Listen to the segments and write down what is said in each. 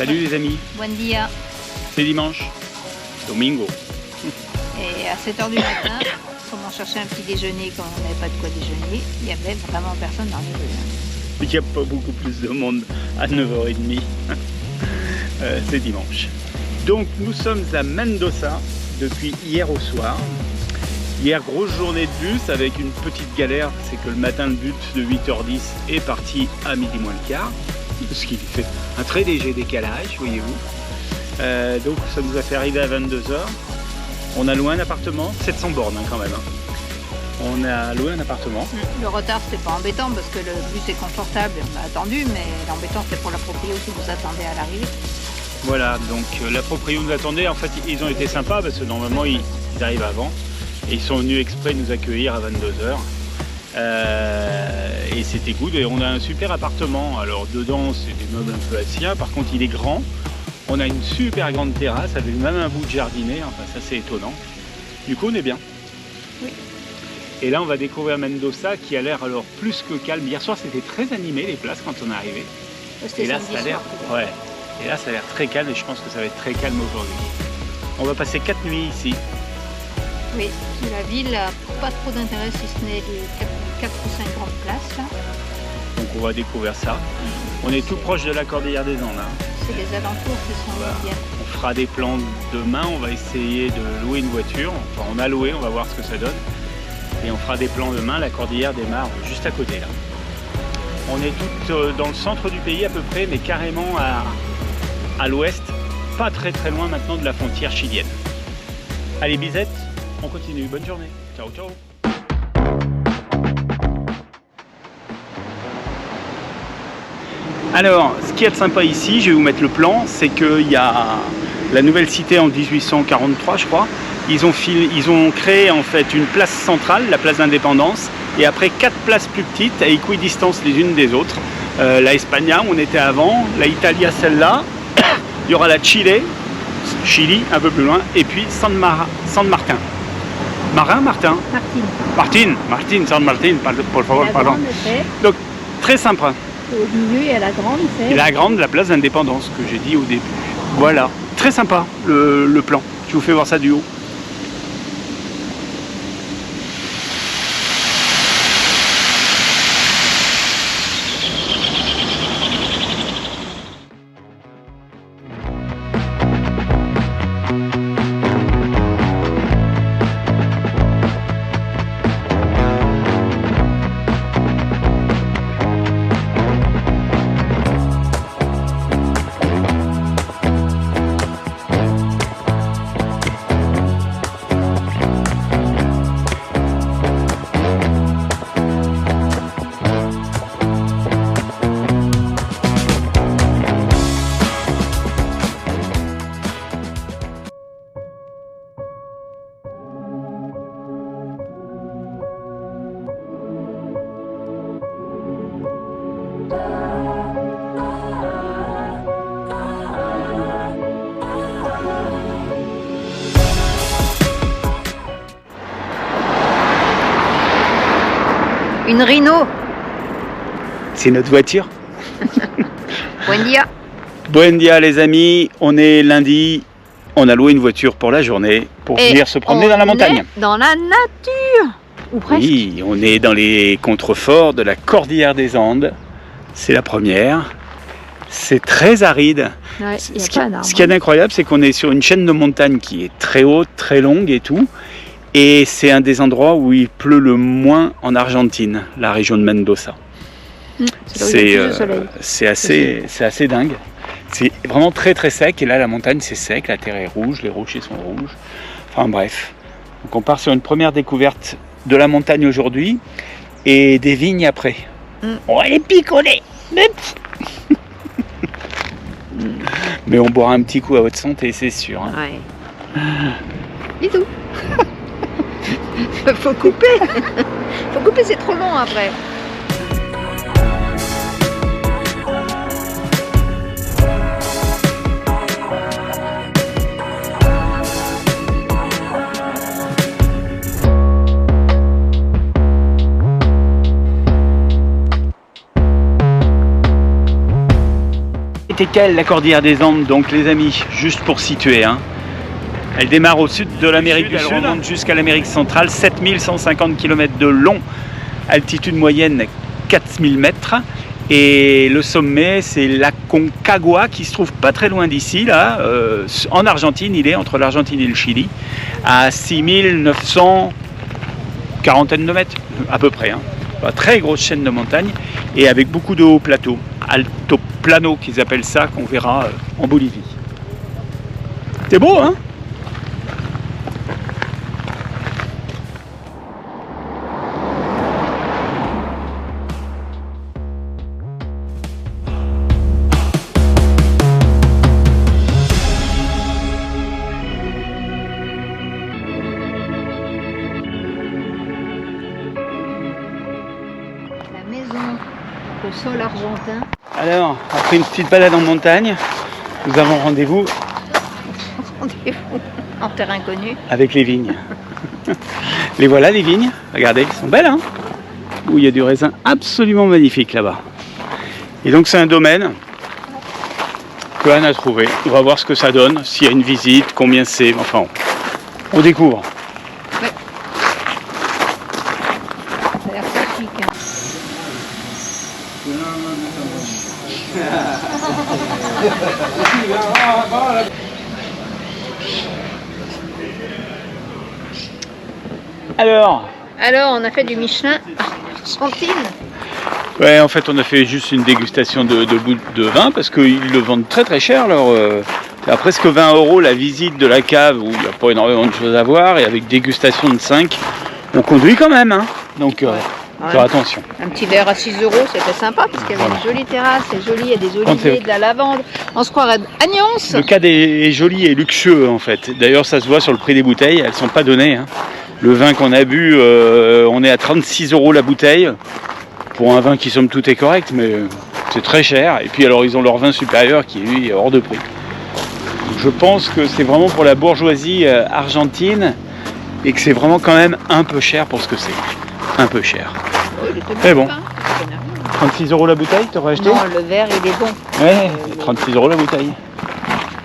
Salut les amis, Buen dia. c'est dimanche, domingo. Et à 7h du matin, comme on cherchait un petit déjeuner, comme on n'avait pas de quoi déjeuner, il n'y avait vraiment personne dans les rues. Il n'y a pas beaucoup plus de monde à 9h30. C'est dimanche. Donc nous sommes à Mendoza depuis hier au soir. Hier, grosse journée de bus avec une petite galère, c'est que le matin le bus de 8h10 est parti à midi moins le quart, ce qui fait un très léger décalage, voyez-vous. Donc ça nous a fait arriver à 22h. On a loué un appartement, 700 bornes quand même. On a loué un appartement. Le retard, c'était pas embêtant parce que le bus est confortable, on a attendu, mais l'embêtant, c'était pour la proprio qui nous attendait à l'arrivée. Voilà, donc la proprio nous attendait. En fait, ils ont été sympas parce que normalement, ils arrivent avant. Et ils sont venus exprès nous accueillir à 22h. Et c'était good. Et on a un super appartement. Alors dedans, c'est des meubles un peu anciens. Par contre, il est grand. On a une super grande terrasse avec même un bout de jardinet. Enfin, ça, c'est étonnant. Du coup, on est bien. Oui. Et là, on va découvrir Mendoza qui a l'air alors plus que calme. Hier soir, c'était très animé les places quand on est arrivé. C'était Et là, samedi ça a l'air, soir. ouais. Et là, ça a l'air très calme et je pense que ça va être très calme aujourd'hui. On va passer 4 nuits ici. Oui, la ville n'a pas trop d'intérêt si ce n'est les 4 ou 5 grandes places. Là. Donc on va découvrir ça. On est tout proche de la Cordillère des Andes. Hein. C'est les alentours qui sont bien. On fera des plans demain, on va essayer de louer une voiture. Enfin, on a loué, on va voir ce que ça donne. Et on fera des plans demain, la Cordillère démarre juste à côté là. On est tout dans le centre du pays à peu près, mais carrément à l'ouest, pas très loin maintenant de la frontière chilienne. Allez bisette, on continue, bonne journée, ciao ciao. Alors, ce qu'il y a de sympa ici, je vais vous mettre le plan, c'est qu'il y a la nouvelle cité en 1843 je crois. Ils ont créé en fait une place centrale, la place d'Indépendance, et après 4 places plus petites à équidistance les unes des autres. La España où on était avant, la Italia celle-là, il y aura la Chili un peu plus loin, et puis San Martin. Martin, San Martin, por favor, pardon. Donc très sympa. Au milieu, il y a la grande. Et la grande, la place d'Indépendance que j'ai dit au début. Voilà, très sympa le plan. Je vous fais voir ça du haut. Une Rhino. C'est notre voiture. Buen dia. Buen dia les amis, on est lundi, on a loué une voiture pour la journée pour venir se promener dans la montagne. Dans la nature. Ou presque. Oui, on est dans les contreforts de la Cordillère des Andes. C'est la première. C'est très aride. Ouais, Ce qui est incroyable, c'est qu'on est sur une chaîne de montagnes qui est très haute, très longue et tout. Et c'est un des endroits où il pleut le moins en Argentine, la région de Mendoza. C'est assez dingue. C'est vraiment très sec. Et là, la montagne, c'est sec. La terre est rouge, les rochers sont rouges. Enfin bref. Donc on part sur une première découverte de la montagne aujourd'hui et des vignes après. On va les picoler. Mais on boira un petit coup à votre santé, c'est sûr. Hein. Ouais. Bisous. Faut couper. Faut couper, c'est trop long après. Tequel, la cordillère des Andes, donc les amis, juste pour situer. Hein. Elle démarre au sud de l'Amérique du Sud, elle remonte jusqu'à l'Amérique centrale, 7150 km de long, altitude moyenne 4000 mètres. Et le sommet, c'est l'Aconcagua qui se trouve pas très loin d'ici, là, en Argentine. Il est entre l'Argentine et le Chili, à 6900 quarantaine de mètres, à peu près. Hein. Une très grosse chaîne de montagnes et avec beaucoup de hauts plateaux, altoplano qu'ils appellent ça, qu'on verra en Bolivie. C'est beau, hein? Le sol argentin. Alors, après une petite balade en montagne, nous avons rendez-vous En terrain connu. avec les vignes. Les voilà, les vignes. Regardez, elles sont belles, hein? Où il y a du raisin absolument magnifique là-bas. Et donc c'est un domaine que Anne a trouvé. On va voir ce que ça donne, s'il y a une visite, combien c'est. Enfin, on découvre. Ouais. Ça a l'air pratique. Hein. Alors, on a fait du Michelin Argentine. ouais, en fait, on a fait juste une dégustation de vin parce qu'ils le vendent très très cher. Alors, à presque 20 € la visite de la cave où il n'y a pas énormément de choses à voir et avec dégustation de 5, on conduit quand même. Hein. Donc, faire attention. Un petit verre à 6 €, c'était sympa parce qu'il y avait une jolie terrasse, c'est joli, il y a des oliviers, de la lavande. On se croirait à Nyons. Le cadre est joli et luxueux en fait. D'ailleurs, ça se voit sur le prix des bouteilles, elles ne sont pas données. Hein. Le vin qu'on a bu, on est à 36 € la bouteille. Pour un vin qui somme toute est correct, mais c'est très cher. Et puis alors ils ont leur vin supérieur qui lui est hors de prix. Donc, je pense que c'est vraiment pour la bourgeoisie argentine et que c'est vraiment quand même un peu cher pour ce que c'est. Un peu cher. Oh, il était Mais bon. hein. 36 € la bouteille, t'aurais acheté? Non, le verre il est bon. Ouais, 36 € la bouteille.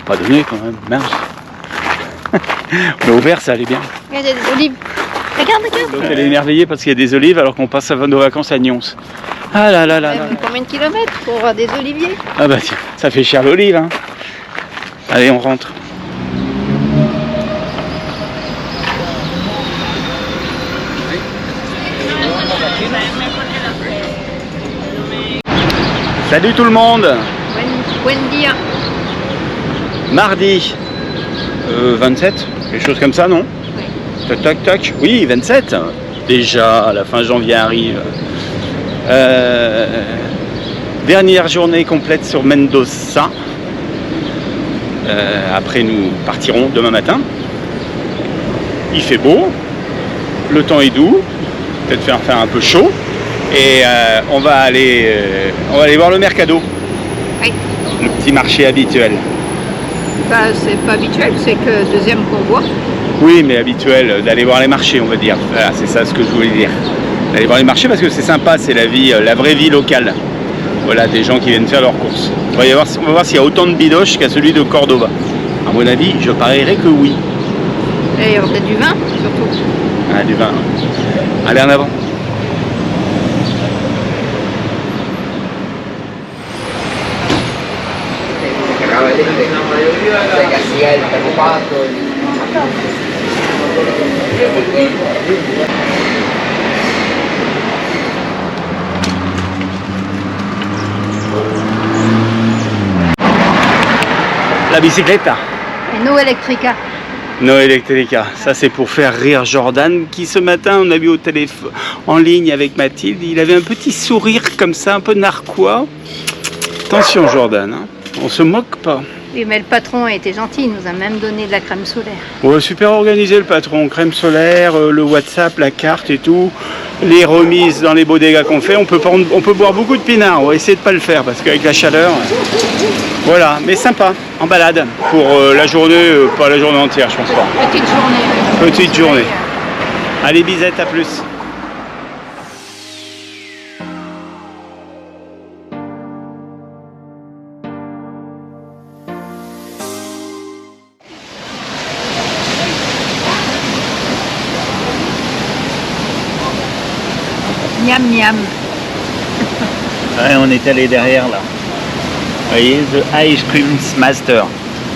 Pas donné quand même, mince. Mais au verre ça allait bien. Il y a des olives. Regarde. Donc elle est émerveillée parce qu'il y a des olives alors qu'on passe nos vacances à Nyons. Ah là là là là. Combien de kilomètres pour avoir des oliviers? Ah bah tiens, ça fait cher l'olive. Hein. Allez, on rentre. Salut tout le monde. Buen dia. Mardi 27, quelque chose comme ça, non? Oui. Tac tac tac. Oui, 27. Déjà, la fin janvier arrive. Dernière journée complète sur Mendoza. Après, nous partirons demain matin. Il fait beau, le temps est doux, peut-être faire un peu chaud, et on va aller voir le Mercado. Oui. Le petit marché habituel. Bah, c'est pas habituel, c'est que deuxième qu'on voit. Oui, mais habituel d'aller voir les marchés, on va dire. Voilà, c'est ça ce que je voulais dire. D'aller voir les marchés parce que c'est sympa, c'est la vraie vie locale. Voilà, des gens qui viennent faire leurs courses. On va voir s'il y a autant de bidoches qu'à celui de Cordoba. À mon avis, je parierais que oui. Et il y aura peut-être du vin, surtout. Ah, du vin. Allez, en avant. La bicyclette. Et No Electrica. No Electrica, ça c'est pour faire rire Jordan qui ce matin on a vu au téléphone en ligne avec Mathilde, il avait un petit sourire comme ça, un peu narquois. Attention Jordan, hein. On se moque pas. Oui, mais le patron a été gentil, il nous a même donné de la crème solaire. Ouais, super organisé le patron, crème solaire, le WhatsApp, la carte et tout, les remises dans les bodegas qu'on fait, on peut boire beaucoup de pinard, on va essayer de pas le faire parce qu'avec la chaleur, voilà, mais sympa, en balade, pour la journée, pas la journée entière je pense pas. Petite journée. Petite journée. Allez bisette, à plus. Miam miam. Ouais, on est allé derrière là. Vous voyez, The Ice Cream Master.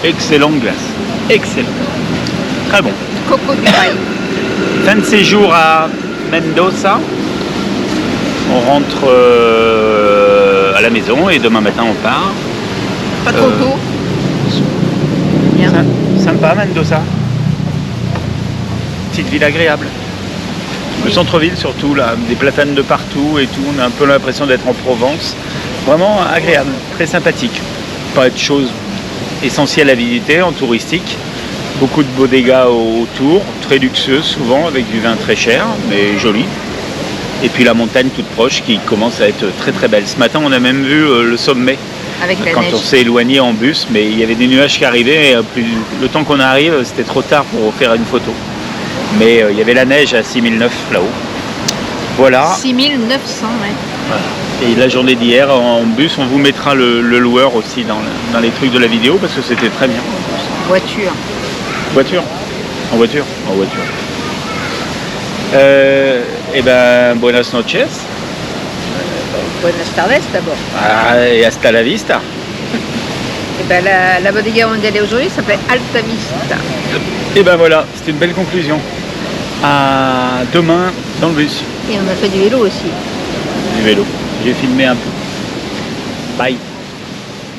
Excellente glace. Excellent. Très bon. Coco Dubaï. Fin de séjour à Mendoza. On rentre à la maison et demain matin on part. Pas trop tôt. Bien. Sympa Mendoza. Petite ville agréable. Le centre-ville surtout, là, des platanes de partout et tout. On a un peu l'impression d'être en Provence. Vraiment agréable, très sympathique. Pas de choses essentielles à visiter en touristique. Beaucoup de bodegas autour, très luxueux souvent, avec du vin très cher, mais joli. Et puis la montagne toute proche qui commence à être très très belle. Ce matin, on a même vu le sommet. Avec la Quand neige. on s'est éloigné en bus, mais il y avait des nuages qui arrivaient. Et le temps qu'on arrive, c'était trop tard pour faire une photo. Mais il y avait la neige à 6009 là-haut. Voilà. 6900 mètres. Voilà. Et la journée d'hier en bus, on vous mettra le loueur aussi dans les trucs de la vidéo parce que c'était très bien. Voiture. Voiture. En voiture. En voiture. Et ben, buenas noches. Buenas tardes d'abord. Et hasta la vista. Et ben la bodega où on est allé aujourd'hui s'appelait Alta Vista. Et ben voilà, c'était une belle conclusion. À demain dans le bus. Et on a fait du vélo aussi. Du vélo. J'ai filmé un peu. Bye.